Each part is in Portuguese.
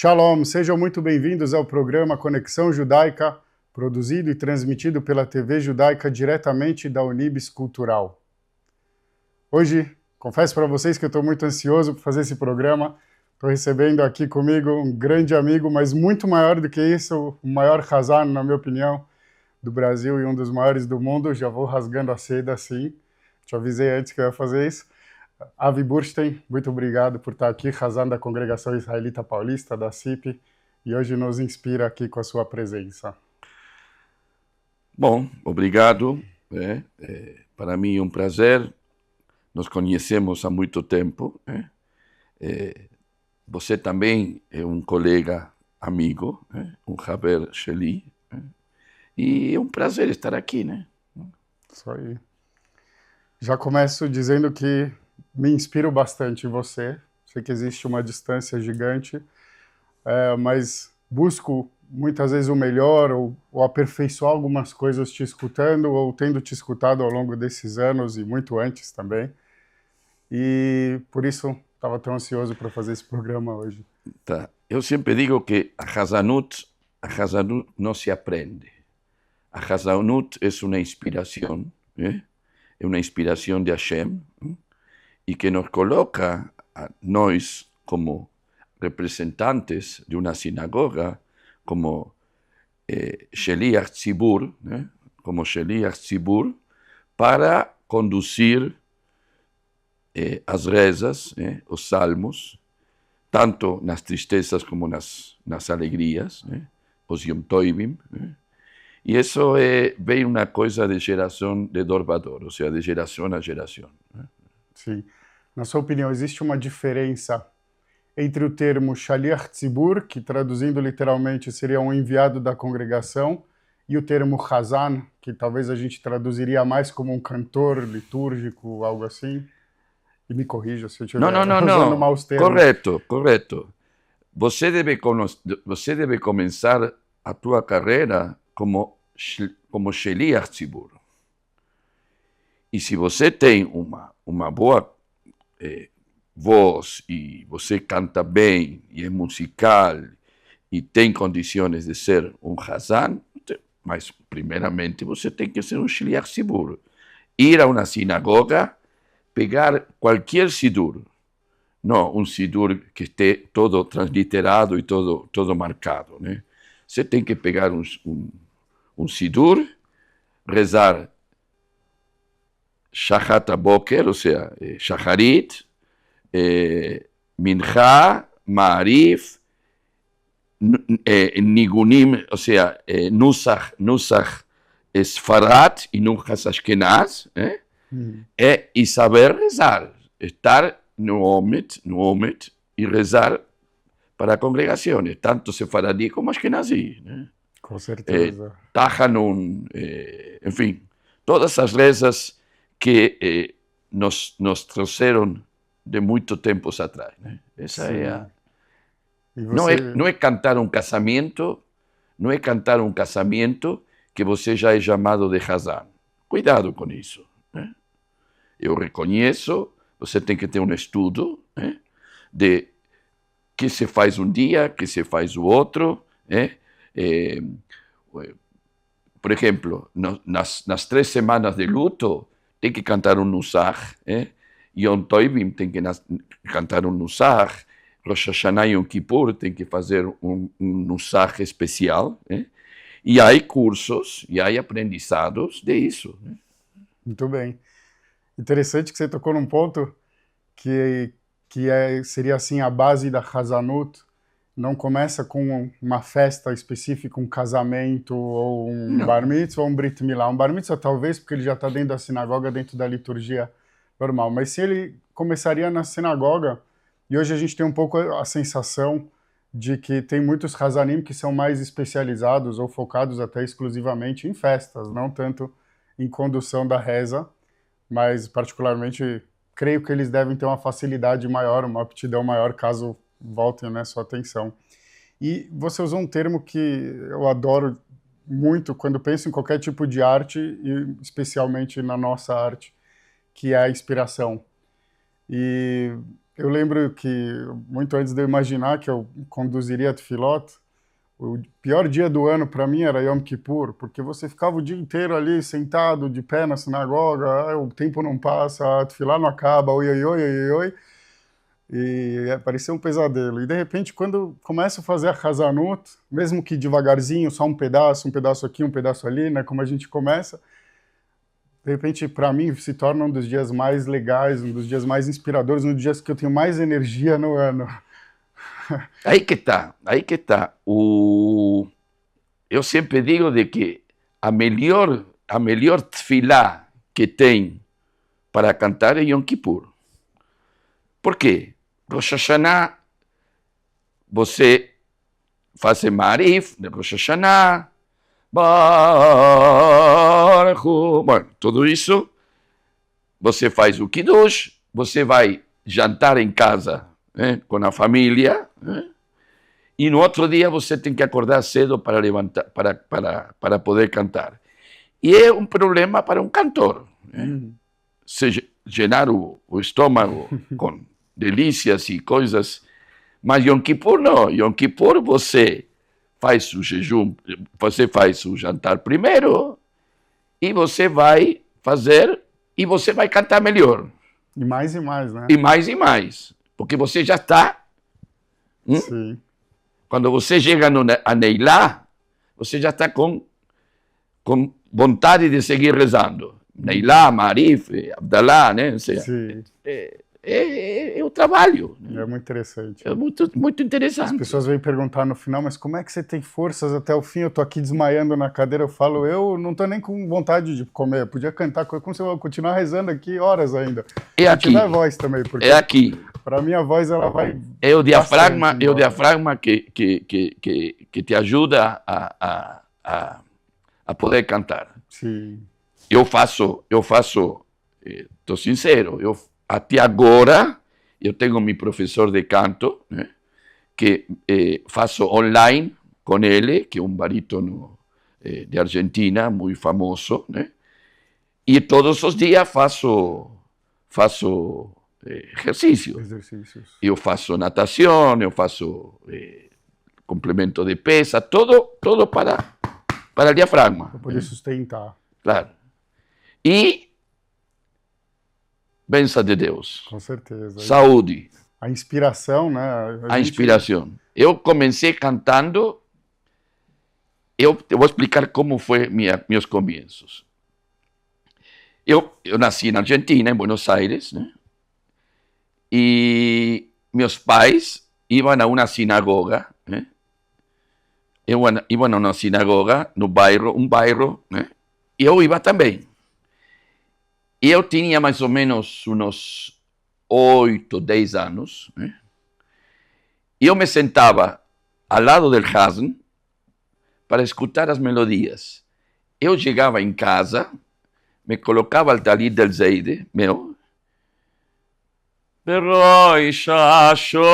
Shalom, sejam muito bem-vindos ao programa Conexão Judaica, produzido e transmitido pela TV Judaica diretamente da Unibis Cultural. Hoje, confesso para vocês que eu estou muito ansioso por fazer esse programa. Estou recebendo aqui comigo um grande amigo, mas muito maior do que isso, o maior Hazan, na minha opinião, do Brasil e um dos maiores do mundo. Já vou rasgando a seda assim. Te avisei antes que eu ia fazer isso. Avi Burstein, muito obrigado por estar aqui, Hazan da Congregação Israelita Paulista, da CIP, e hoje nos inspira aqui com a sua presença. Bom, obrigado. Para mim é um prazer. Nos conhecemos há muito tempo. Você também é um colega amigo, um Haber Sheli. E é um prazer estar aqui, né? Isso aí. Já começo dizendo que me inspiro bastante em você. Sei que existe uma distância gigante, mas busco muitas vezes o melhor ou aperfeiçoar algumas coisas te escutando ou tendo te escutado ao longo desses anos e muito antes também. E por isso estava tão ansioso para fazer esse programa hoje. Tá. Eu sempre digo que a Hazanut não se aprende. A Hazanut é uma inspiração, é uma inspiração de Hashem, e que nos coloca a nós como representantes de uma sinagoga, como Sheliach Tzibur, como Sheliach Tzibur, para conduzir as rezas, os salmos, tanto nas tristezas como nas alegrias, os Yom Tovim. E isso vem uma coisa de geração de Dorvador, ou seja, de geração a geração. Sim. Na sua opinião, existe uma diferença entre o termo Shaliach Tzibur, que traduzindo literalmente seria um enviado da congregação, e o termo Hazan, que talvez a gente traduziria mais como um cantor litúrgico, algo assim? E me corrija se eu estiver usando maus termos. Correto. Você deve começar a tua carreira como Sheliach Tzibur. E se você tem uma boa voz e você canta bem e é musical e tem condições de ser um Hazan, mas primeiramente você tem que ser um Sheliach Tzibur. Ir a uma sinagoga, pegar qualquer sidur, não um sidur que esteja todo transliterado e todo marcado, né? Você tem que pegar um sidur, rezar Shachat Boker, ou seja, Shacharit, Mincha, Ma'arif, Nigunim, ou seja, Nusach Sfarad e Nusach Ashkenaz, e saber rezar, estar no Omet e rezar para congregações, tanto Sefaradi como Ashkenazi, né? Com certeza. Tahanun, enfim, todas as rezas que nos trouxeram de muito tempos atrás, né? Essa Sim. é a... Você... Não é cantar um casamento, que você já é chamado de Hazan. Cuidado com isso, né? Eu reconheço, você tem que ter um estudo, né, de que se faz um dia, que se faz o outro, né? Por exemplo, nas 3 semanas de luto, tem que cantar um Nusach, Yom Tovim tem que cantar um Nusach, Rosh Hashanah e Yom Kippur tem que fazer um Nusach especial, e há cursos, e há aprendizados de isso, né? Muito bem. Interessante que você tocou num ponto que seria assim a base da Hazanut. Não começa com uma festa específica, um casamento ou um bar mitzvah ou um brit milá. Um bar mitzvah talvez, porque ele já está dentro da sinagoga, dentro da liturgia normal. Mas se ele começaria na sinagoga, e hoje a gente tem um pouco a sensação de que tem muitos Hazanim que são mais especializados ou focados até exclusivamente em festas, não tanto em condução da reza, mas particularmente creio que eles devem ter uma facilidade maior, uma aptidão maior, caso voltem, né, sua atenção. E você usou um termo que eu adoro muito quando penso em qualquer tipo de arte, e especialmente na nossa arte, que é a inspiração. E Eu lembro que, muito antes de eu imaginar que eu conduziria a Tfilot, o pior dia do ano para mim era Yom Kippur, porque você ficava o dia inteiro ali sentado, de pé na sinagoga, o tempo não passa, a Tfilá não acaba, oi, oi, oi, oi, oi, e parecia um pesadelo. E de repente, quando começo a fazer a Hazanut, mesmo que devagarzinho, só um pedaço aqui, um pedaço ali, né, como a gente começa, de repente, para mim, se torna um dos dias mais legais, um dos dias mais inspiradores, um dos dias que eu tenho mais energia no ano. Aí que está, aí que está. Eu sempre digo de que a melhor tefilá que tem para cantar é Yom Kippur. Por quê? Rosh Hashanah, você faz Ma'arif de Rosh Hashanah, Baruch, bueno, tudo isso, você faz o Kiddush, você vai jantar em casa, com a família, e no outro dia você tem que acordar cedo para levantar, para poder cantar. E é um problema para um cantor. Se llenar o estômago com delícias e coisas, mas Yom Kippur não. Yom Kippur você faz o jejum, você faz o jantar primeiro, e você vai fazer, e você vai cantar melhor. E mais, né? E mais, porque você já está. Sim. Quando você chega a Neilá, você já está com vontade de seguir rezando. Neilá, Marif, Abdalá, né? Sim. É o trabalho. Né? É muito interessante. É muito interessante. As pessoas vêm perguntar no final, mas como é que você tem forças até o fim? Eu tô aqui desmaiando na cadeira, eu falo, eu não tô nem com vontade de comer, eu podia cantar, como você vai continuar rezando aqui horas ainda. É aqui. Tiver voz também, porque é aqui. Para mim a voz ela vai... É o diafragma, que te ajuda a poder cantar. Sim. Eu faço, estou sincero, até agora eu tenho meu professor de canto, né, que faço online com ele, que é um barítono de Argentina, muito famoso, né, e todos os dias faço exercícios. Eu faço natação, eu faço complemento de pesa, todo para o diafragma. Para poder sustentar. Claro. E bênção de Deus. Com certeza. Saúde. A inspiração, né? A inspiração. Eu comecei cantando. Eu vou explicar como foi meus começos. Eu nasci na Argentina, em Buenos Aires, né? E meus pais iam a uma sinagoga, né? Iam a uma sinagoga no bairro, né? E eu ia também. E eu tinha mais ou menos uns 8, 10 anos, né? E eu me sentava ao lado do Hazan para escutar as melodias. Eu chegava em casa, me colocava o talit del Zeide, meu, Beroi Shashono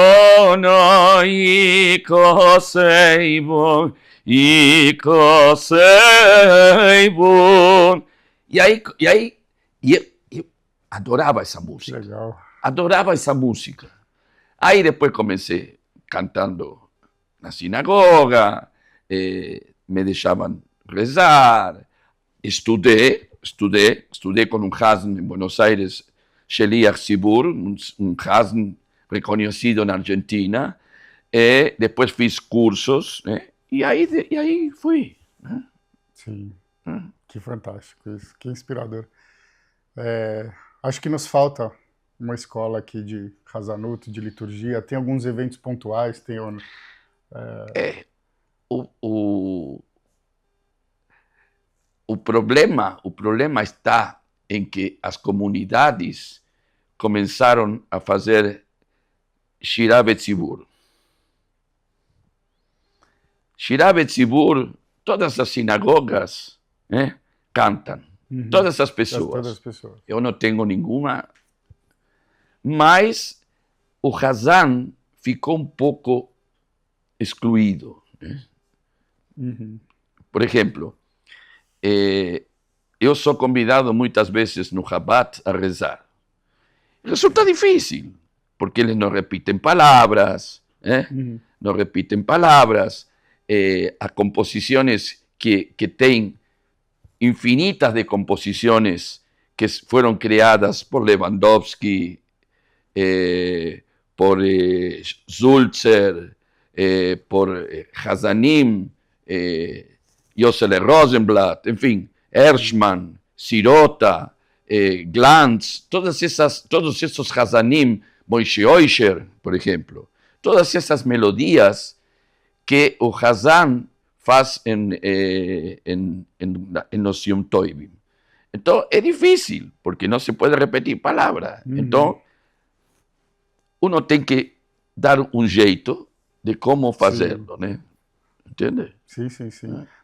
Ikoseibon, Ikoseibon. E eu adorava essa música. Legal. Adorava essa música. Aí depois comecei cantando na sinagoga, me deixavam rezar, estudei com um Hazan em Buenos Aires, Sheliach Sibur, um Hazan reconhecido na Argentina, e depois fiz cursos, né? E aí fui. Né? Sim, que fantástico isso, que inspirador. Acho que nos falta uma escola aqui de Hazanut, de liturgia. Tem alguns eventos pontuais, tem o problema está em que as comunidades começaram a fazer Shira Betzibur. Shira Betzibur, todas as sinagogas, né, cantam. Todas as pessoas. Eu não tenho nenhuma. Mas o Hazan ficou um pouco excluído. Né? Por exemplo, eu sou convidado muitas vezes no Rabat a rezar. Resulta difícil. porque eles não repetem palavras, não repetem palavras, há composições que têm infinitas de composições que foram criadas por Lewandowski, por Sulzer, por Hazanim, Josele Rosenblatt, enfim, Hershman, Sirota, Glantz, todos esses Hazanim, Moshe Oisher, por exemplo, todas essas melodias que o Hazan faz nos Yom Tovim. Então, é difícil, porque não se pode repetir palavra. Então, uno tem que dar um jeito de como fazê-lo, né? Entende? Sim.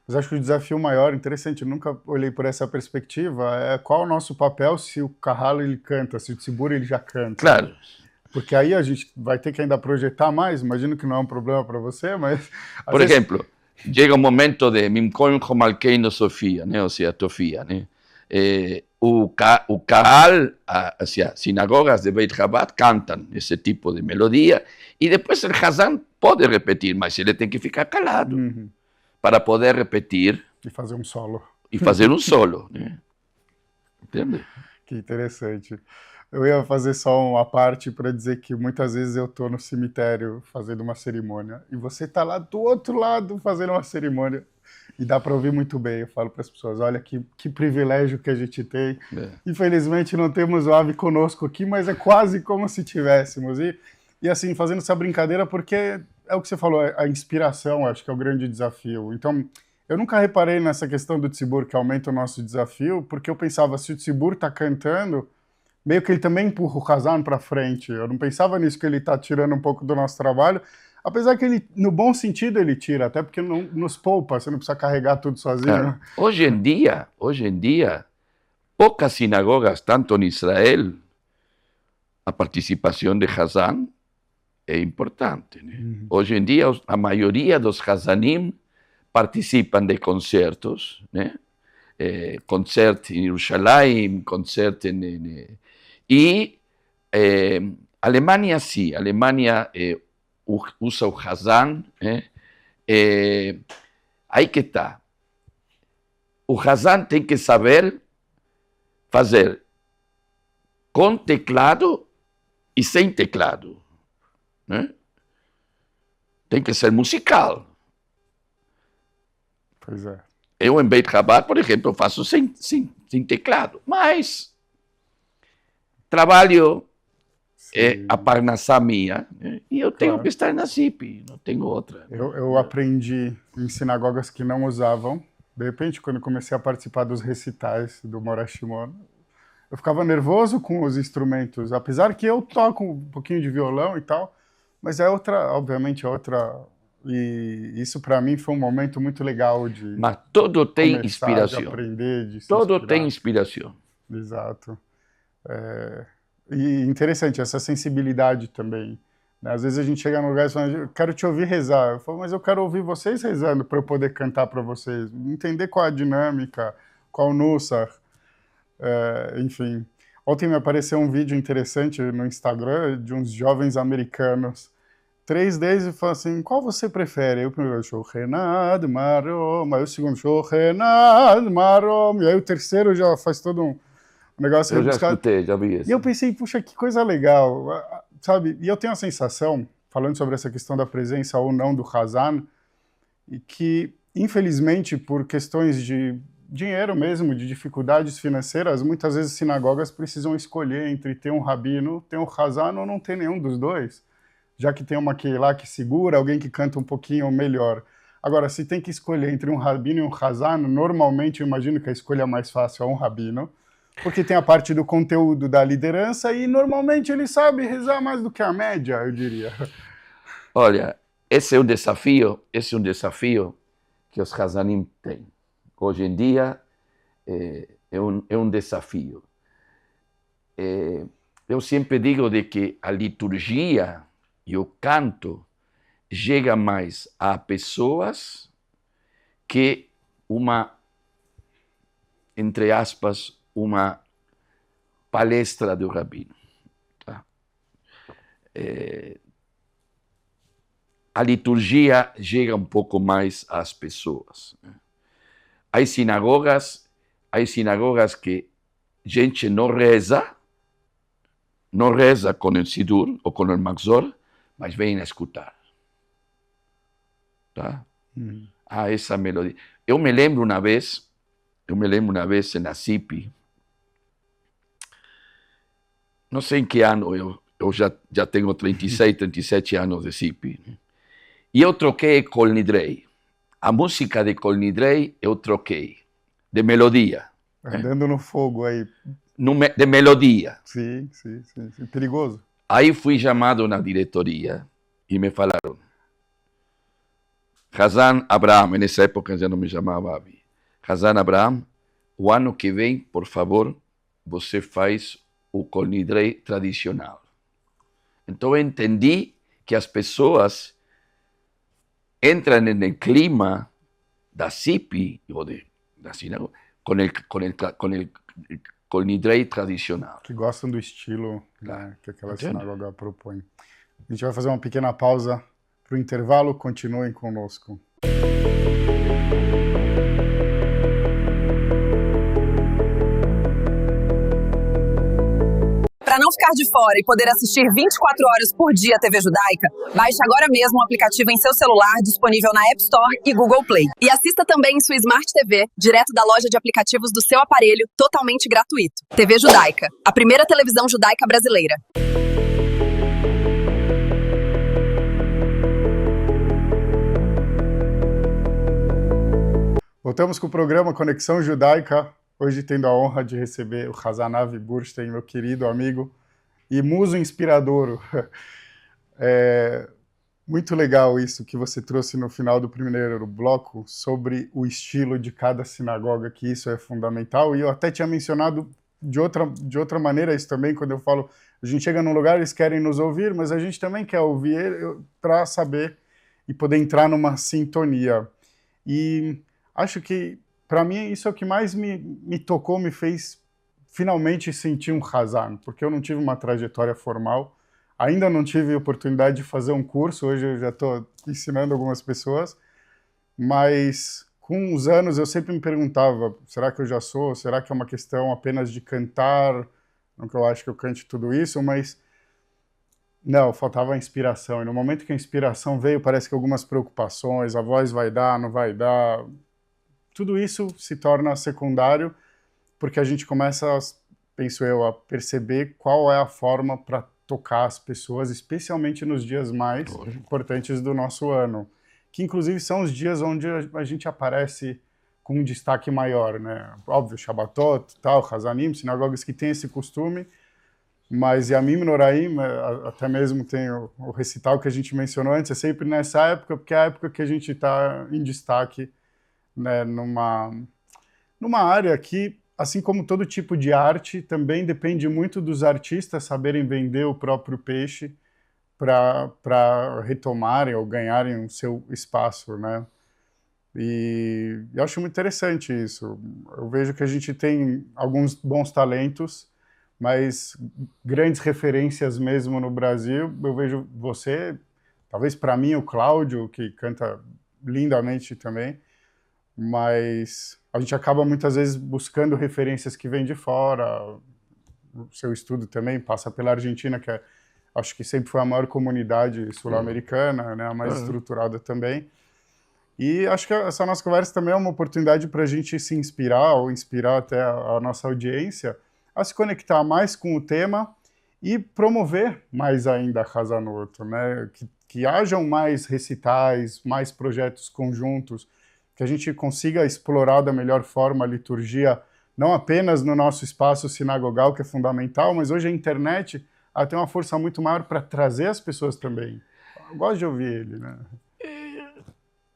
Mas acho que o desafio maior, interessante, eu nunca olhei por essa perspectiva, é qual o nosso papel se o Kahal ele canta, se o Tzibur ele já canta. Claro. Porque aí a gente vai ter que ainda projetar mais, imagino que não é um problema para você, mas... Por exemplo, chega um momento de Mimkoim Chomalkeinu Sofia, né? Ou seja, Tofia, né? O Kahal, as sinagogas de Beit Chabad cantam esse tipo de melodia e depois o Hazan pode repetir, mas ele tem que ficar calado para poder repetir e fazer um solo. Né? Entende? Que interessante. Eu ia fazer só uma parte para dizer que muitas vezes eu estou no cemitério fazendo uma cerimônia e você está lá do outro lado fazendo uma cerimônia. E dá para ouvir muito bem. Eu falo para as pessoas, olha que privilégio que a gente tem. Infelizmente não temos o Avi conosco aqui, mas é quase como se tivéssemos. E assim, fazendo essa brincadeira, porque é o que você falou, a inspiração acho que é o grande desafio. Então, eu nunca reparei nessa questão do Tzibur, que aumenta o nosso desafio, porque eu pensava, se o Tzibur está cantando, meio que ele também empurra o Hazan para frente. Eu não pensava nisso, que ele está tirando um pouco do nosso trabalho. Apesar que ele, no bom sentido, ele tira, até porque não nos poupa, você não precisa carregar tudo sozinho. Hoje em dia, poucas sinagogas, tanto em Israel, a participação de Hazan é importante. Né? Hoje em dia, a maioria dos Hazanim participam de concertos, né? Concerto em Jerusalém, concerto e Alemanha, sim, Alemanha usa o Hazan, aí que está. O Hazan tem que saber fazer com teclado e sem teclado. Né? Tem que ser musical. Pois é. Eu, em Beit Chabad, por exemplo, faço sem teclado, mas trabalho a parnassá minha, né? E eu tenho que estar na CIP, não tenho outra. Eu aprendi em sinagogas que não usavam. De repente, quando eu comecei a participar dos recitais do Moreh Shimon, eu ficava nervoso com os instrumentos, apesar que eu toco um pouquinho de violão e tal, mas é outra, obviamente é outra, e isso para mim foi um momento muito legal de... Mas todo tem inspiração. De aprender, de se todo inspirar. Tem inspiração. Exato. E interessante, essa sensibilidade também. Né? Às vezes a gente chega num lugar e fala, eu quero te ouvir rezar. Eu falo, mas eu quero ouvir vocês rezando para eu poder cantar para vocês. Entender qual a dinâmica, qual o nussar. Enfim. Ontem me apareceu um vídeo interessante no Instagram de uns jovens americanos. 3 deles e falam assim, qual você prefere? Aí o primeiro, Shohenad Marom. Aí o segundo, Shohenad Marom. E aí o terceiro já faz todo um negócio. Eu já escutei, já vi isso. E eu pensei, puxa, que coisa legal, sabe? E eu tenho a sensação, falando sobre essa questão da presença ou não do Hazan, e que, infelizmente, por questões de dinheiro mesmo, de dificuldades financeiras, muitas vezes sinagogas precisam escolher entre ter um rabino, ter um Hazan ou não ter nenhum dos dois, já que tem uma Keilah que segura, alguém que canta um pouquinho melhor. Agora, se tem que escolher entre um rabino e um Hazan, normalmente eu imagino que a escolha mais fácil é um rabino, porque tem a parte do conteúdo da liderança e normalmente ele sabe rezar mais do que a média, eu diria. Olha, esse é um desafio que os Hazanim têm. Hoje em dia é um desafio. Eu sempre digo de que a liturgia e o canto chega mais a pessoas que uma, entre aspas, uma palestra do rabino. Tá? a liturgia chega um pouco mais às pessoas. Há sinagogas que gente não reza com o Sidur ou com o Maxor, mas vem a escutar. Tá? Há essa melodia. Eu me lembro uma vez na CIP, não sei em que ano, eu já tenho 36, 37 anos de CIP, e eu troquei Kol Nidrei. A música de Kol Nidrei eu troquei, de melodia. Andando no fogo aí. De melodia. Sim. Perigoso. Aí fui chamado na diretoria e me falaram, Hazan Abraham, nessa época já não me chamava Abi, Hazan Abraham, o ano que vem, por favor, você faz o Kol Nidrei tradicional. Então eu entendi que as pessoas entram no clima da CIP, ou da sinagoga, com o Kol Nidrei tradicional. Que gostam do estilo, né, que aquela sinagoga propõe. A gente vai fazer uma pequena pausa para o intervalo, continuem conosco. Para não ficar de fora e poder assistir 24 horas por dia a TV Judaica, baixe agora mesmo o aplicativo em seu celular, disponível na App Store e Google Play. E assista também em sua Smart TV, direto da loja de aplicativos do seu aparelho, totalmente gratuito. TV Judaica, a primeira televisão judaica brasileira. Voltamos com o programa Conexão Judaica, hoje tendo a honra de receber o Hazan Avi Burstein, meu querido amigo e muso inspirador. Muito legal isso que você trouxe no final do primeiro bloco sobre o estilo de cada sinagoga, que isso é fundamental, e eu até tinha mencionado de outra maneira isso também, quando eu falo, a gente chega num lugar, eles querem nos ouvir, mas a gente também quer ouvir para saber e poder entrar numa sintonia. E acho que, para mim, isso é o que mais me tocou, me fez finalmente sentir um Hazan, porque eu não tive uma trajetória formal, ainda não tive oportunidade de fazer um curso, hoje eu já estou ensinando algumas pessoas, mas com os anos eu sempre me perguntava, será que eu já sou? Será que é uma questão apenas de cantar? Não que eu acho que eu cante tudo isso, mas não, faltava a inspiração. E no momento que a inspiração veio, parece que algumas preocupações, a voz vai dar, não vai dar, tudo isso se torna secundário, porque a gente começa, penso eu, a perceber qual é a forma para tocar as pessoas, especialmente nos dias mais importantes do nosso ano, que inclusive são os dias onde a gente aparece com um destaque maior, né? Óbvio, Shabbatot, tal, Hazanim, sinagogas que têm esse costume, mas Yamim Noraim, até mesmo tem o recital que a gente mencionou antes, é sempre nessa época, porque é a época que a gente está em destaque, né, numa área que, assim como todo tipo de arte, também depende muito dos artistas saberem vender o próprio peixe para retomarem ou ganharem o seu espaço, né? E eu acho muito interessante isso. Eu vejo que a gente tem alguns bons talentos, mas grandes referências mesmo no Brasil. Eu vejo você, talvez para mim o Cláudio, que canta lindamente também, mas a gente acaba muitas vezes buscando referências que vêm de fora. O seu estudo também passa pela Argentina, que acho que sempre foi a maior comunidade sul-americana, né, a mais estruturada também. E acho que essa nossa conversa também é uma oportunidade para a gente se inspirar, ou inspirar até a nossa audiência, a se conectar mais com o tema e promover mais ainda a Hazanut, né, que hajam mais recitais, mais projetos conjuntos, que a gente consiga explorar da melhor forma a liturgia, não apenas no nosso espaço sinagogal, que é fundamental, mas hoje a internet tem uma força muito maior para trazer as pessoas também. Eu gosto de ouvir ele, né?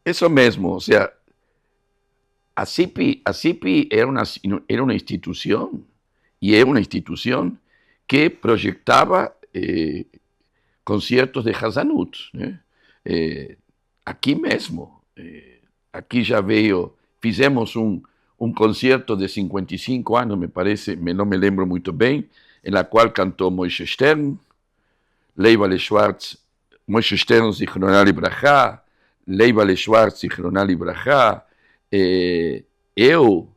Isso mesmo, ou seja, a CIP era uma instituição, e é uma instituição que projetava concertos de Hazanut, né? Aqui mesmo. Aqui já veio, fizemos um concerto de 55 anos, me parece, não me lembro muito bem, em la qual cantou Moisés Stern, Leiva Schwartz, Moshe Stern, Zichronah Libraha, Leiva Schwartz, Zichronah Libraha, eu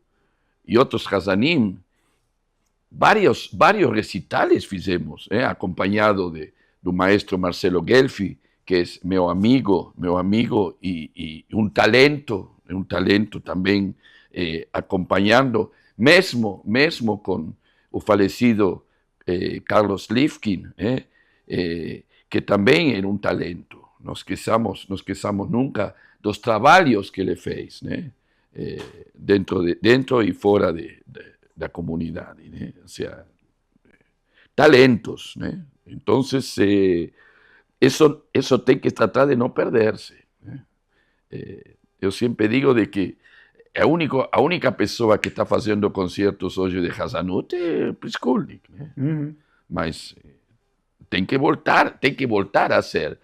e outros Hazanim, vários recitales fizemos, acompanhado do maestro Marcelo Gelfi, que é meu amigo e um talento também, acompanhando, mesmo com o falecido Carlos Lifkin, que também era um talento. Não esqueçamos nunca dos trabalhos que ele fez, né? Dentro e fora da comunidade, né? Ou seja, talentos, né? Então, isso tem que tratar de não perder-se, né? Eu sempre digo de que a única pessoa que está fazendo concertos hoje de Hazanut é Priskulnik, né? Uhum. Mas tem que voltar a ser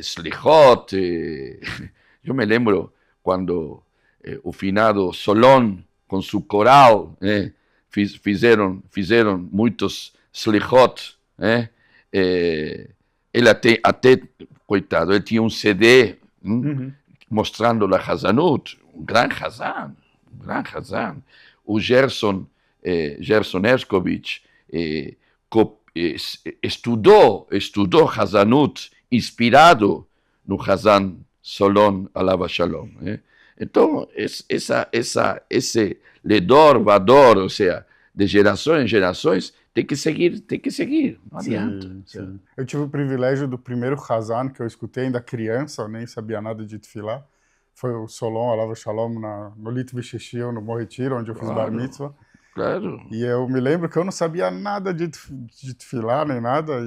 Slichot. Eu me lembro quando o finado Solon, com seu coral, fizeram muitos Slichot. Ele até, coitado, ele tinha um CD mostrando a Hazanut, um gran Hazan. O Gerson Erskovic estudou Hazanut inspirado no Hazan Solon Alava Shalom. Então, esse ledor, vador, ou seja, de gerações em gerações, tem que seguir, não adianta. Sim. Eu tive o privilégio do primeiro Hazan que eu escutei ainda criança, eu nem sabia nada de Tefilá, foi o Solon Alava Shalom no Litvi Shishio, no Morretiro, onde eu fiz Bar Mitzvah. Claro. E eu me lembro que eu não sabia nada de Tefilá, nem nada,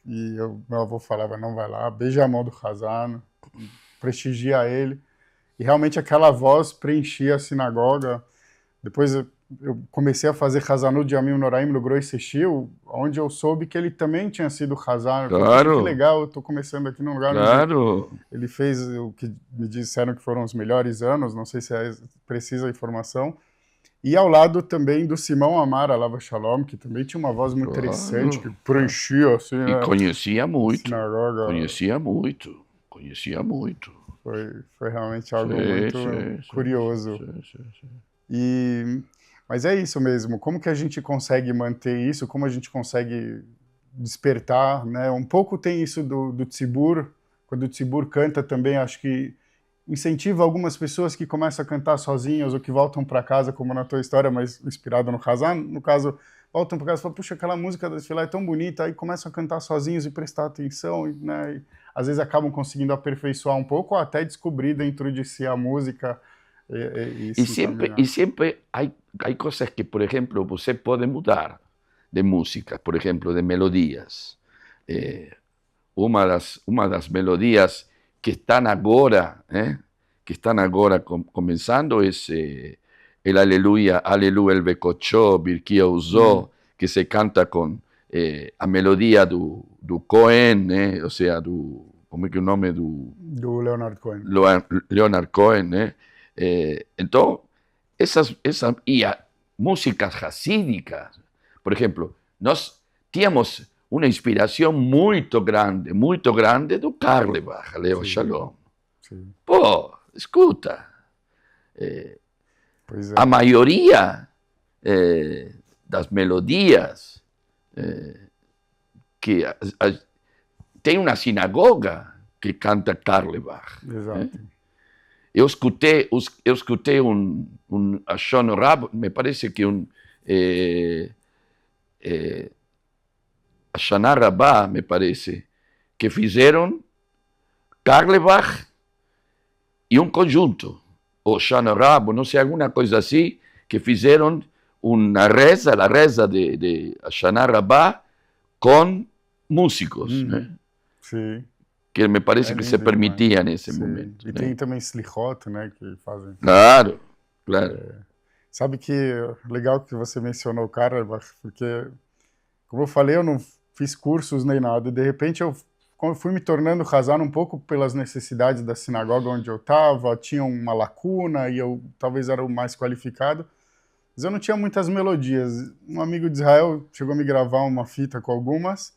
e meu avô falava, não, vai lá, beija a mão do Hazan, prestigia ele. E realmente aquela voz preenchia a sinagoga. Depois eu comecei a fazer Hazanut de Yamim Noraim no Groi Seshil, onde eu soube que ele também tinha sido Hazan. Claro. Que legal, eu estou começando aqui num lugar claro. onde ele fez o que me disseram que foram os melhores anos, não sei se é precisa a informação. E ao lado também do Simão Amar, Alava Shalom, que também tinha uma voz muito interessante, que preenchia assim, e né, conhecia muito. sinagoga. Conhecia muito. Foi realmente algo muito curioso. Sim. Mas é isso mesmo, como que a gente consegue manter isso, como a gente consegue despertar, né? Um pouco tem isso do tzibur, quando o tzibur canta também, acho que incentiva algumas pessoas que começam a cantar sozinhas ou que voltam para casa, como na tua história, mas inspirada no Hazan, no caso, voltam para casa e falam, puxa, aquela música da Tefilá é tão bonita, aí começam a cantar sozinhos e prestar atenção, né? E às vezes acabam conseguindo aperfeiçoar um pouco ou até descobrir dentro de si a música. E sempre há coisas que, por exemplo, você pode mudar de música, por exemplo, de melodias. Uma das melodias que estão agora, começando é el Aleluia, Aleluia el Bekocho, Birkia Uzó, que se canta com a melodia do Cohen, ou seja, como é que é o nome do Leonard Cohen. Leonard Cohen, né? Então, essas músicas hasídicas, por exemplo, nós tínhamos uma inspiração muito grande do Carlebach, Aleva Shalom. Sim. Pô, escuta, Pois é. a maioria das melodias que tem uma sinagoga que canta Carlebach. Exato. Eu escutei um Ashon Rab, me parece que a Shana Rabbah, me parece, que fizeram Carlebach e um conjunto, ou Shana Rab, não sei, alguma coisa assim, que fizeram a reza de Shana Rabbah com músicos, né? Sim. Que me parece que se permitia demais. nesse momento. E tem também Slichot, né, que fazem. Claro. Sabe que legal que você mencionou o Carlebach, porque, como eu falei, eu não fiz cursos nem nada, e de repente eu fui me tornando Hazan um pouco pelas necessidades da sinagoga onde eu estava, tinha uma lacuna e eu talvez era o mais qualificado, mas eu não tinha muitas melodias. Um amigo de Israel chegou a me gravar uma fita com algumas,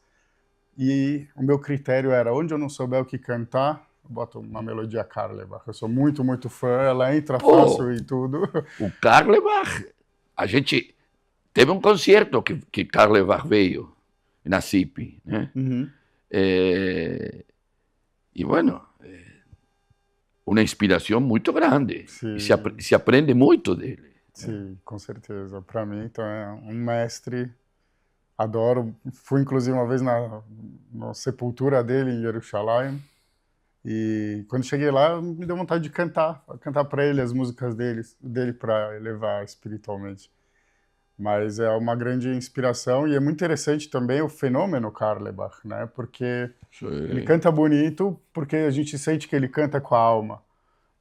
e o meu critério era, onde eu não souber o que cantar, eu boto uma melodia Karlebach. Eu sou muito, muito fã, ela entra fácil e tudo. O Karlebach, a gente teve um concerto que Karlebach veio na CIP, né? Uhum. E, bueno, uma inspiração muito grande. Sim. E se aprende muito dele. Sim, com certeza. Para mim, então, é um mestre. Adoro. Fui, inclusive, uma vez na sepultura dele em Jerusalém. E quando cheguei lá, me deu vontade de cantar para ele as músicas dele para elevar espiritualmente. Mas é uma grande inspiração e é muito interessante também o fenômeno Karlebach, né? Porque ele canta bonito, porque a gente sente que ele canta com a alma.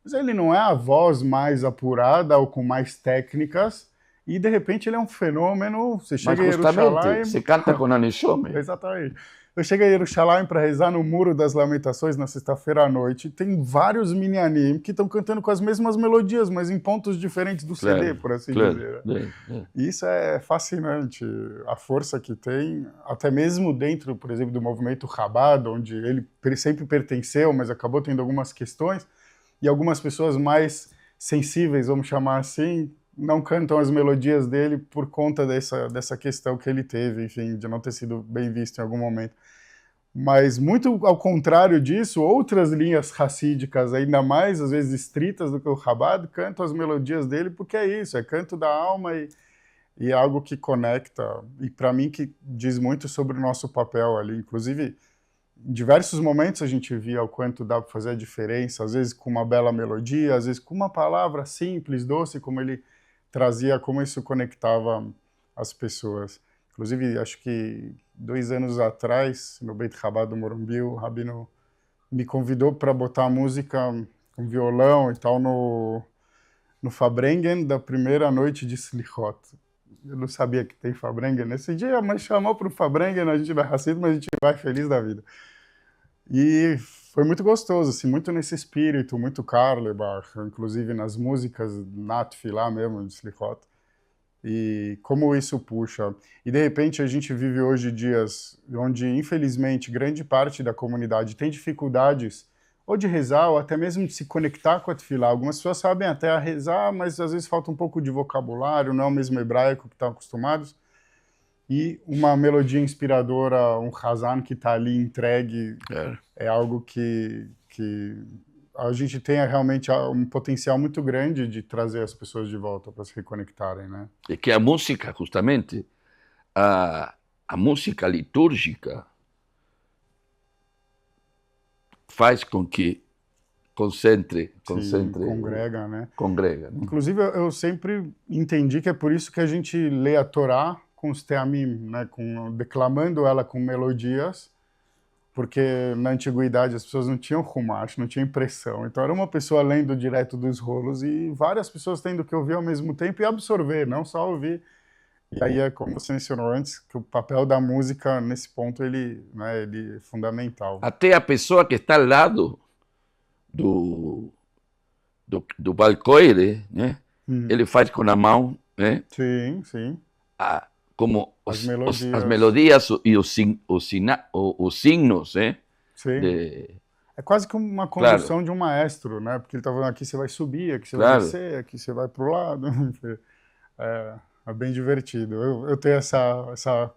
Mas ele não é a voz mais apurada ou com mais técnicas e de repente ele é um fenômeno. Você chega em Jerusalém, você canta com a Neshome. Exatamente. Eu cheguei a Jerusalém para rezar no Muro das Lamentações na sexta-feira à noite. Tem vários minianim que estão cantando com as mesmas melodias, mas em pontos diferentes do CD, por assim dizer. E isso é fascinante, a força que tem, até mesmo dentro, por exemplo, do movimento Chabad, onde ele sempre pertenceu, mas acabou tendo algumas questões, e algumas pessoas mais sensíveis, vamos chamar assim, não cantam as melodias dele por conta dessa questão que ele teve, enfim, de não ter sido bem visto em algum momento. Mas muito ao contrário disso, outras linhas racídicas, ainda mais às vezes estritas do que o Chabad, cantam as melodias dele porque é isso, é canto da alma e é algo que conecta, e para mim que diz muito sobre o nosso papel ali. Inclusive, em diversos momentos a gente via o quanto dá para fazer a diferença, às vezes com uma bela melodia, às vezes com uma palavra simples, doce, como ele trazia, como isso conectava as pessoas. Inclusive, acho que 2 anos atrás, no Beit Chabad do Morumbi, o Rabino me convidou para botar música com violão e tal no Fabrengen da primeira noite de Slichot. Eu não sabia que tem Fabrengen nesse dia, mas chamou para o Fabrengen, a gente vai Hasid, mas a gente vai feliz da vida. E foi muito gostoso, assim, muito nesse espírito, muito Karlebach, inclusive nas músicas na Tefilá mesmo, de Slichot. E como isso puxa. E, de repente, a gente vive hoje dias onde, infelizmente, grande parte da comunidade tem dificuldades ou de rezar, ou até mesmo de se conectar com a Tefilá. Algumas pessoas sabem até rezar, mas às vezes falta um pouco de vocabulário, não é o mesmo hebraico que estão acostumados. E uma melodia inspiradora, um Hazan que está ali entregue, é algo que a gente tem realmente um potencial muito grande de trazer as pessoas de volta para se reconectarem, né? É que a música, justamente, a música litúrgica faz com que concentre. Congrega, né? Congrega. Né? Inclusive, eu sempre entendi que é por isso que a gente lê a Torá com os teamim, né? Declamando ela com melodias, porque na antiguidade as pessoas não tinham rumash, não tinham impressão. Então era uma pessoa lendo direto dos rolos e várias pessoas tendo que ouvir ao mesmo tempo e absorver, não só ouvir. E aí é como você mencionou antes, que o papel da música nesse ponto ele é fundamental. Até a pessoa que está ao lado do balcoire, né? Ele faz com a mão, né? Sim. Como as melodias e os signos, né? Sim. É quase que uma condução de um maestro, né? Porque ele está falando, aqui você vai subir, aqui você vai descer, aqui você vai para o lado. É bem divertido. Eu tenho essa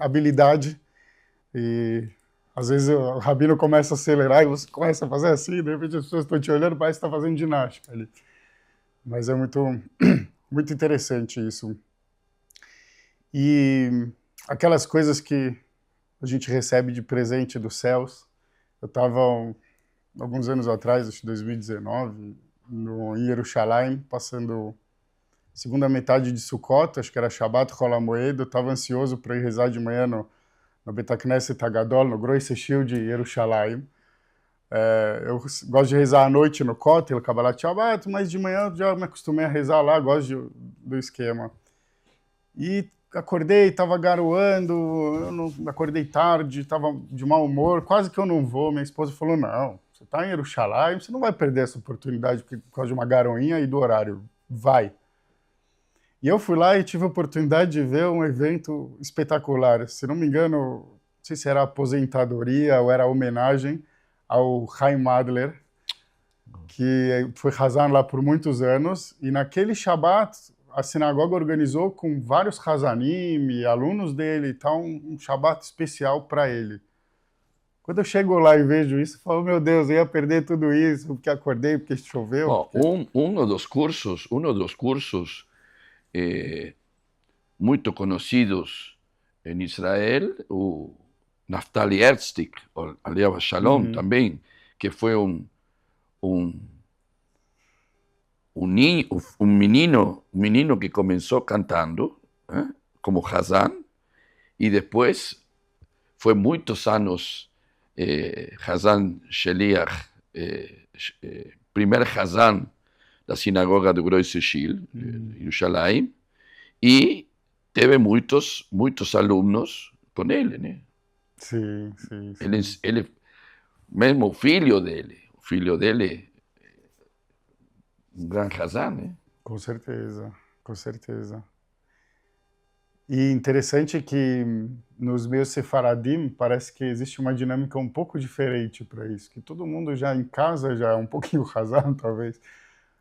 habilidade e às vezes o rabino começa a acelerar e você começa a fazer assim, de repente as pessoas estão te olhando, parece que está fazendo ginástica ali. Mas é muito, muito interessante isso. E aquelas coisas que a gente recebe de presente dos céus. Eu estava, alguns anos atrás, acho que 2019, em Jerusalém, passando segunda metade de Sukkot, acho que era Shabbat Chol HaMoed, eu estava ansioso para ir rezar de manhã no Bet HaKnesset Hagadol, no Groise Shield de Jerusalém. Eu gosto de rezar à noite no Kotel, Kabbalat Shabbat, mas de manhã já me acostumei a rezar lá, gosto do esquema. E acordei, estava garoando, eu não, acordei tarde, estava de mau humor, quase que eu não vou. Minha esposa falou, não, você está em Jerusalém, você não vai perder essa oportunidade por causa de uma garoinha e do horário, vai. E eu fui lá e tive a oportunidade de ver um evento espetacular. Se não me engano, sei se era aposentadoria ou era homenagem ao Chaim Adler, que foi Hazan lá por muitos anos, e naquele Shabat a sinagoga organizou com vários Hazanim e alunos dele e tal, um Shabat especial para ele. Quando eu chego lá e vejo isso, eu falo, meu Deus, eu ia perder tudo isso, porque acordei, porque choveu. Bom, Porque... um dos cursos muito conhecidos em Israel, o Naftali Herzig, aliás Shalom também, que foi um menino que começou cantando, como Hazan, e depois foi muitos anos Hazan Sheliach, primeiro Hazan da sinagoga do Grosse Shil, Jerusalém, e teve muitos alunos com ele, né? Sim. Ele mesmo o filho dele, um grande Hazan, né? Com certeza. E interessante que nos meios sefaradim parece que existe uma dinâmica um pouco diferente para isso, que todo mundo já em casa já é um pouquinho Hazan, talvez.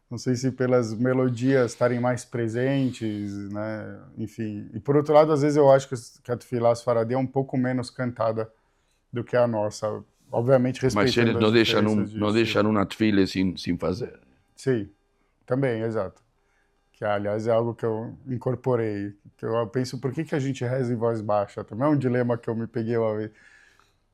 Não sei se pelas melodias estarem mais presentes, né? Enfim. E por outro lado, às vezes eu acho que a Tefilá Sefaradim é um pouco menos cantada do que a nossa. Obviamente respeitando mas eles as não deixam uma tefila sem fazer. Sim, também, exato. Que, aliás, é algo que eu incorporei. Que eu penso, por que a gente reza em voz baixa? Também é um dilema que eu me peguei uma vez.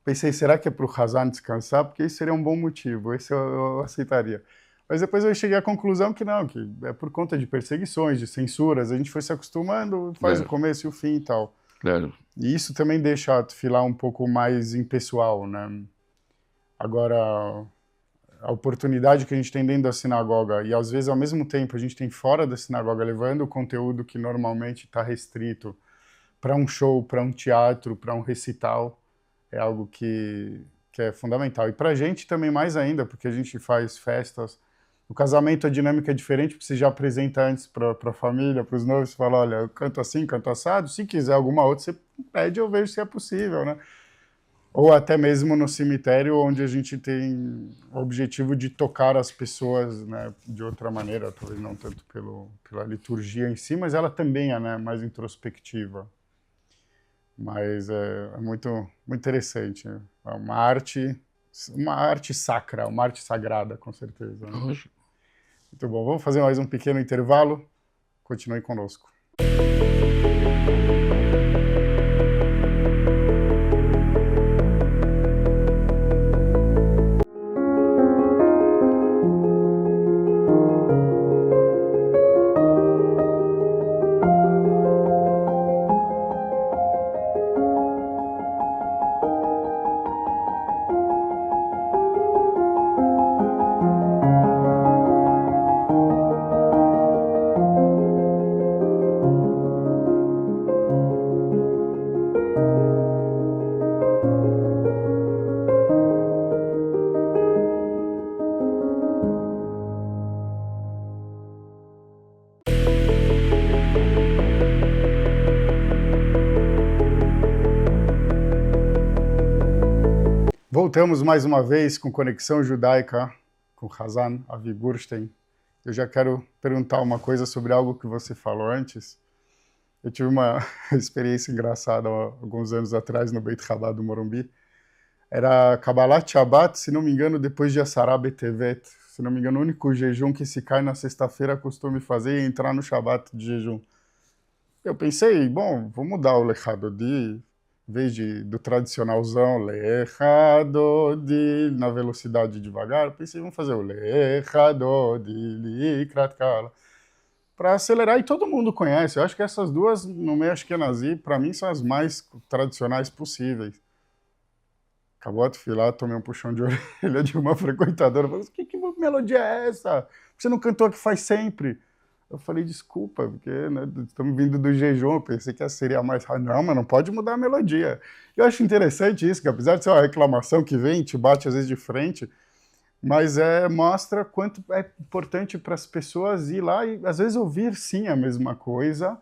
Pensei, será que é para o Hazan descansar? Porque isso seria um bom motivo, esse eu aceitaria. Mas depois eu cheguei à conclusão que não, que é por conta de perseguições, de censuras, a gente foi se acostumando, faz o começo e o fim e tal. Claro. E isso também deixa a tefilá um pouco mais impessoal, né? Agora, a oportunidade que a gente tem dentro da sinagoga e, às vezes, ao mesmo tempo, a gente tem fora da sinagoga, levando o conteúdo que normalmente está restrito para um show, para um teatro, para um recital, é algo que é fundamental. E para a gente também mais ainda, porque a gente faz festas. O casamento, a dinâmica é diferente, porque você já apresenta antes para a família, para os noivos, você fala, olha, eu canto assim, canto assado, se quiser alguma outra, você pede, eu vejo se é possível, né? Ou até mesmo no cemitério, onde a gente tem o objetivo de tocar as pessoas, né, de outra maneira, talvez não tanto pela liturgia em si, mas ela também é, né, mais introspectiva. Mas é muito, muito interessante. Né? É uma arte sacra, uma arte sagrada, com certeza. Né? Muito bom. Vamos fazer mais um pequeno intervalo. Continue conosco. Voltamos mais uma vez com Conexão Judaica, com Hazan Avi Burstein. Eu já quero perguntar uma coisa sobre algo que você falou antes. Eu tive uma experiência engraçada alguns anos atrás no Beit Chabad do Morumbi. Era Kabbalat Shabbat, se não me engano, depois de Asará Betevet. Se não me engano, o único jejum que se cai na sexta-feira costume fazer é entrar no Shabbat de jejum. Eu pensei, bom, vou mudar o Lechadodi. Em vez do tradicionalzão, Lechadodi, na velocidade devagar, pensei, vamos fazer o Lechadodi, Likrat Kala, para acelerar, e todo mundo conhece. Eu acho que essas duas, no meio Ashkenazi, para mim, são as mais tradicionais possíveis. Acabou a tefilá, tomei um puxão de orelha de uma frequentadora, falei, que melodia é essa? Você não cantou a que faz sempre? Eu falei, desculpa, porque né, estamos vindo do jejum, eu pensei que seria mais rápido. Não, mas não pode mudar a melodia. Eu acho interessante isso, que apesar de ser uma reclamação que vem, te bate às vezes de frente, mas mostra quanto é importante para as pessoas ir lá e às vezes ouvir sim a mesma coisa,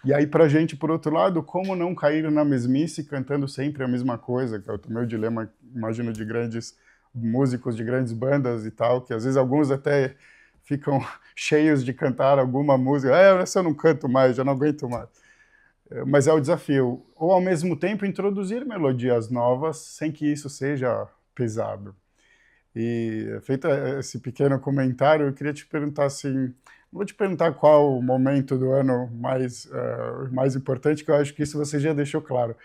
E aí, pra gente, por outro lado, como não cair na mesmice cantando sempre a mesma coisa, que é o meu dilema, imagino, de grandes músicos, de grandes bandas e tal, que às vezes alguns até ficam cheios de cantar alguma música. Essa eu não canto mais, já não aguento mais. Mas é o desafio. Ou, ao mesmo tempo, introduzir melodias novas sem que isso seja pesado. E, feito esse pequeno comentário, eu queria te perguntar assim, vou te perguntar qual o momento do ano mais importante, que eu acho que isso você já deixou claro.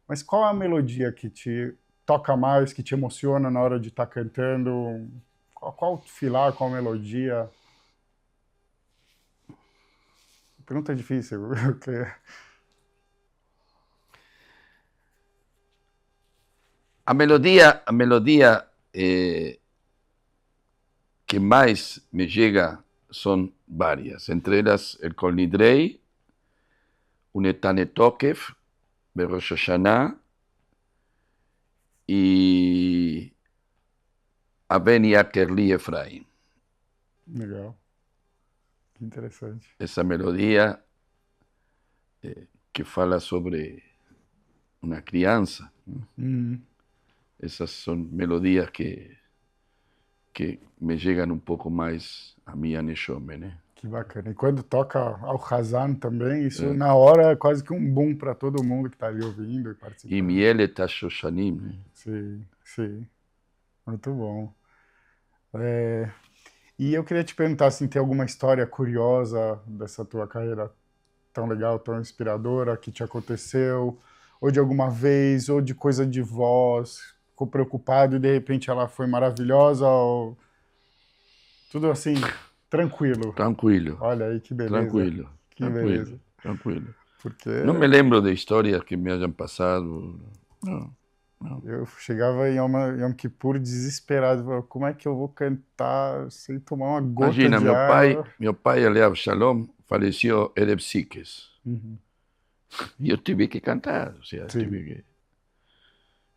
Mas qual a melodia que te toca mais, que te emociona na hora de estar cantando? Qual filar, qual melodia? Pergunta difícil. Porque... A melodia que mais me chega são várias, entre elas el Kol Nidrei, o Netane Tokef, Berosh Hashanah e Aven Yaker Li Efraim. Legal. Que interessante. Essa melodia que fala sobre uma criança. Essas são melodias que me chegam um pouco mais a minha neshome, né? Que bacana. E quando toca ao Hazan também, isso na hora é quase que um boom para todo mundo que está ali ouvindo e participando. E Miele Tashoshanim, né? Sim, sim. Muito bom. E eu queria te perguntar, assim, tem alguma história curiosa dessa tua carreira tão legal, tão inspiradora, que te aconteceu, ou de alguma vez, ou de coisa de voz, ficou preocupado e de repente ela foi maravilhosa, ou tudo assim, tranquilo. Tranquilo. Olha aí que beleza. Tranquilo. Que beleza. Tranquilo. Porque não me lembro de histórias que me hajam passado. Não. Eu chegava em Yom Kippur desesperado, falava, como é que eu vou cantar sem tomar uma gota Imagina, de água? meu pai, Aleav Shalom, faleceu Erev Sikhes. E eu tive que cantar, ou seja,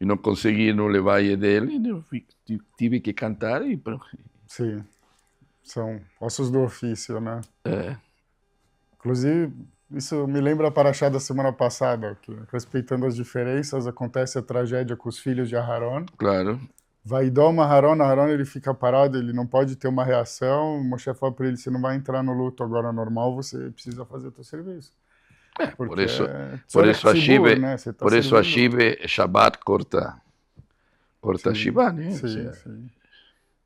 e não consegui não levar dele, eu tive que cantar e pronto. Sim, são ossos do ofício, né? É. Inclusive, isso me lembra a paraxá da semana passada, que, respeitando as diferenças, acontece a tragédia com os filhos de Aharon. Claro. Vaidom Aharon, ele fica parado, ele não pode ter uma reação. Moshe fala para ele, você não vai entrar no luto agora normal, você precisa fazer o teu serviço. Por isso a Shiva, Shabbat corta Shiva, né? Sim, sim.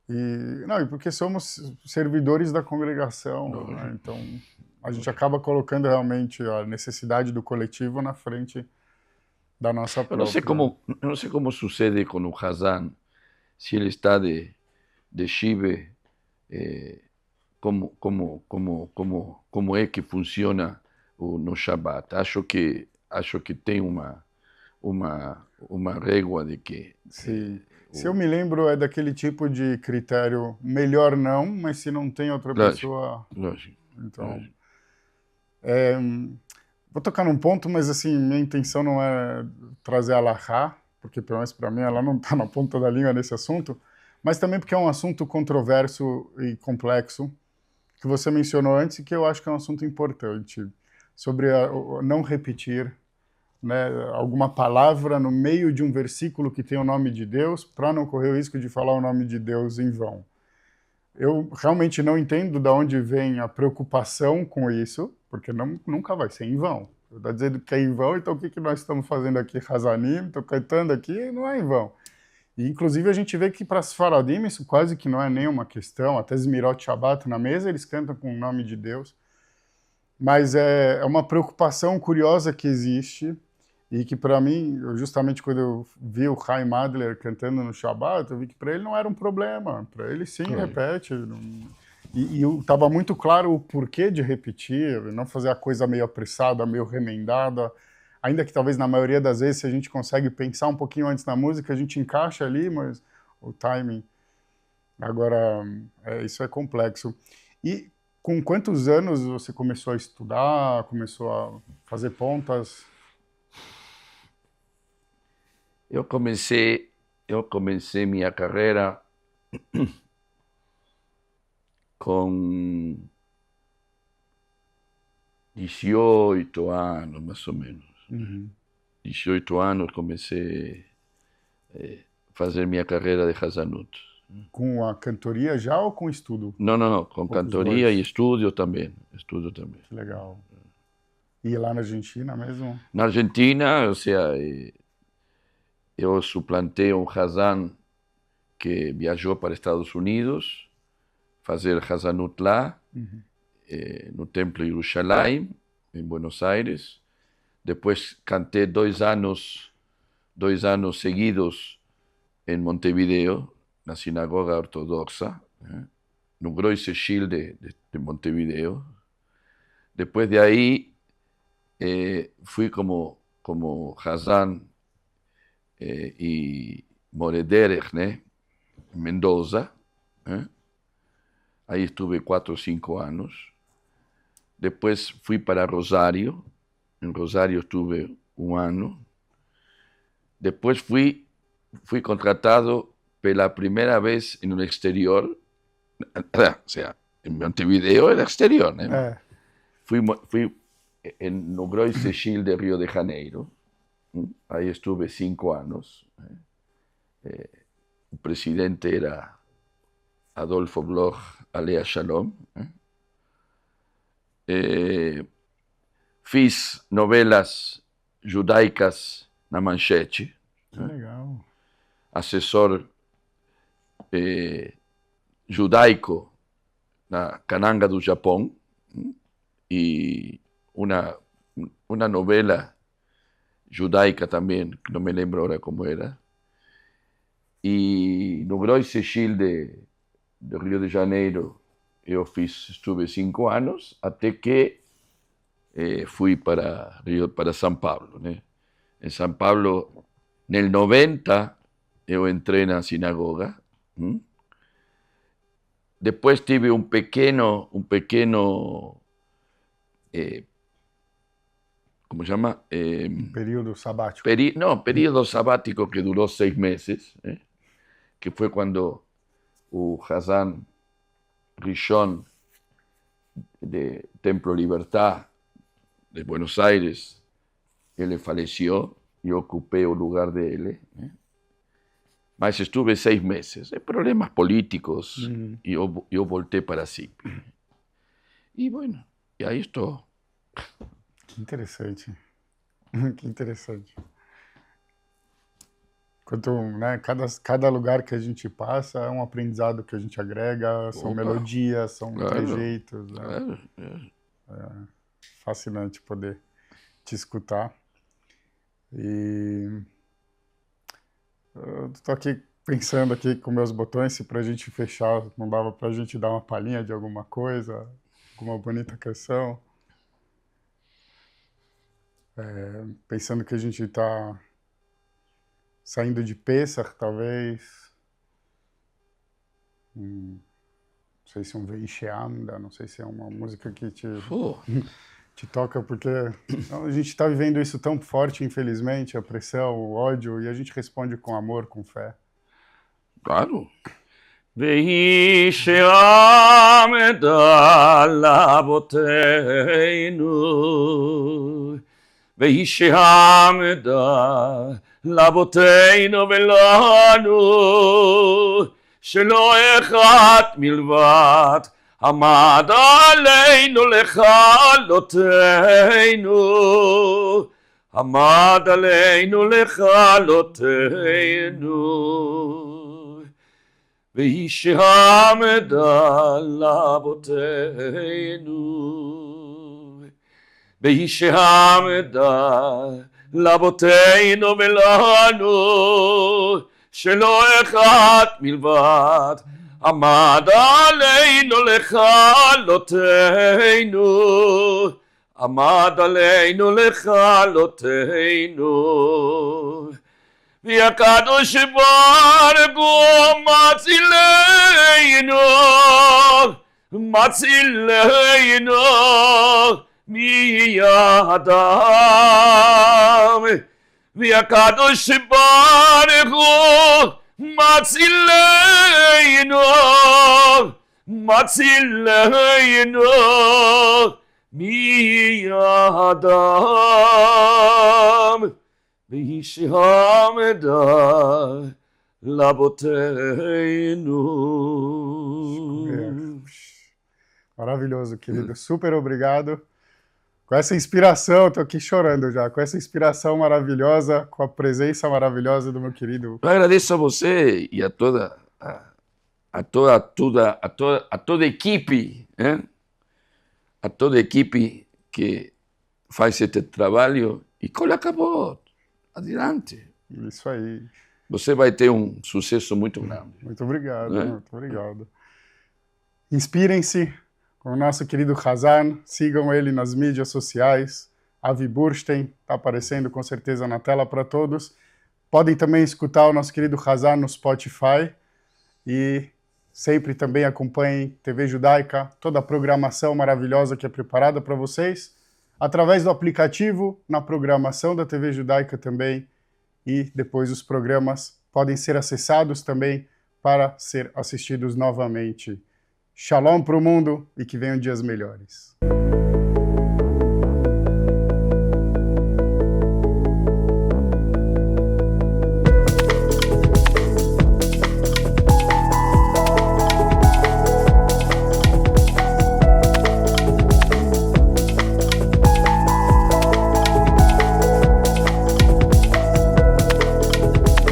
E porque somos servidores da congregação, né? Então a gente acaba colocando realmente a necessidade do coletivo na frente da nossa própria. Eu não sei como sucede com o Hazan, se ele está de Shiva, como é que funciona no Shabbat. Acho que tem uma régua de que... Sim. Se eu me lembro, é daquele tipo de critério, melhor não, mas se não tem outra pessoa... Lógico. Então, vou tocar num ponto, mas assim, minha intenção não é trazer a Alahá, porque pelo menos para mim ela não está na ponta da língua nesse assunto, mas também porque é um assunto controverso e complexo, que você mencionou antes e que eu acho que é um assunto importante, sobre não repetir, né, alguma palavra no meio de um versículo que tem o nome de Deus, para não correr o risco de falar o nome de Deus em vão. Eu realmente não entendo de onde vem a preocupação com isso, porque nunca vai ser em vão. Está dizendo que é em vão, então o que nós estamos fazendo aqui? Hazanim, estou cantando aqui, não é em vão. E, inclusive, a gente vê que para as Faradim isso quase que não é nenhuma questão, até Zmirot Shabbat na mesa, eles cantam com o nome de Deus. Mas é uma preocupação curiosa que existe, e que para mim, justamente quando eu vi o Chaim Adler cantando no Shabbat, eu vi que para ele não era um problema. Para ele sim, repete. E estava muito claro o porquê de repetir, não fazer a coisa meio apressada, meio remendada. Ainda que talvez na maioria das vezes, se a gente consegue pensar um pouquinho antes na música, a gente encaixa ali, mas o timing... Agora, isso é complexo. E com quantos anos você começou a estudar, começou a fazer pontas? Eu comecei minha carreira com 18 anos, mais ou menos. Uhum. 18 anos comecei a fazer minha carreira de Hazanut. Com a cantoria já ou com estudo? Não, com cantoria e estúdio também. Que legal. E lá na Argentina mesmo? Na Argentina, ou seja, eu suplantei um Hazan que viajou para Estados Unidos, fazer Hazanut lá, no Templo Jerusalém, em Buenos Aires. Depois cantei 2 anos seguidos em Montevideo, na sinagoga ortodoxa, no Große Schild de Montevideo. Depois de aí, fui como Hazan e Morederech, né, em Mendoza. Aí estuve 4 ou 5 anos. Depois fui para Rosário. Em Rosário estuve 1 ano. Depois fui contratado pela primeira vez no exterior. O sea, em Montevideo era exterior, né? Fui no Große Schild de Rio de Janeiro. Aí estuve 5 anos. O presidente era Adolfo Bloch, Alea Shalom. Fiz novelas judaicas na Manchete. Legal. Assessor judaico na Kananga do Japão. E uma novela judaica também, que não me lembro agora como era. E no Große Schild de Rio de Janeiro estuve 5 anos, até que fui para São Paulo, né? Em São Paulo, no 90, eu entrei na sinagoga. Depois tive um pequeno como chama? Período sabático. Período sabático que durou 6 meses, que foi quando o Hazan Rishon de Templo Libertad de Buenos Aires, ele faleceu e eu ocupei o lugar dele. Mas estuve 6 meses. Problemas políticos e eu voltei para Chipre. E, bueno, e aí estou. Que interessante. Que interessante. Né, cada lugar que a gente passa é um aprendizado que a gente agrega, são melodias, são trejeitos. Né? É fascinante poder te escutar. E eu estou aqui pensando aqui com meus botões, se para a gente fechar, não dava para a gente dar uma palhinha de alguma coisa, alguma bonita canção. Pensando que a gente está saindo de Pessach, talvez. Não sei se é um Veisheamda, não sei se é uma música que te toca, porque a gente está vivendo isso tão forte, infelizmente, a pressão, o ódio, e a gente responde com amor, com fé. Claro. Veisheamda lavoteinu, Veisheamda לאבותינו ולנו, שלא אחד מלבד עמד עלינו לכלותנו, עמד עלינו לכלותנו. והיא שעמדה לאבותינו, והיא שעמדה לאבותינו ולנו, שלא אחד מלבד עמד עלינו לכלותנו, עמד עלינו לכלותנו. והקדוש ברוך הוא מצילנו מידם, והקדוש ברוך הוא מצילנו Mi Adam Vishameda Laboteinu. Maravilhoso, querido. Super obrigado. Com essa inspiração, estou aqui chorando já, com essa inspiração maravilhosa, com a presença maravilhosa do meu querido. Eu agradeço a você e a toda a equipe, a toda a equipe que faz este trabalho e Cole acabou. Adiante. Isso aí. Você vai ter um sucesso muito grande. Muito obrigado, muito obrigado. Inspirem-se com o nosso querido Hazan, sigam ele nas mídias sociais. Avi Burstein está aparecendo com certeza na tela para todos. Podem também escutar o nosso querido Hazan no Spotify e sempre também acompanhem TV Judaica, toda a programação maravilhosa que é preparada para vocês, através do aplicativo, na programação da TV Judaica também, e depois os programas podem ser acessados também para ser assistidos novamente. Shalom para o mundo e que venham dias melhores.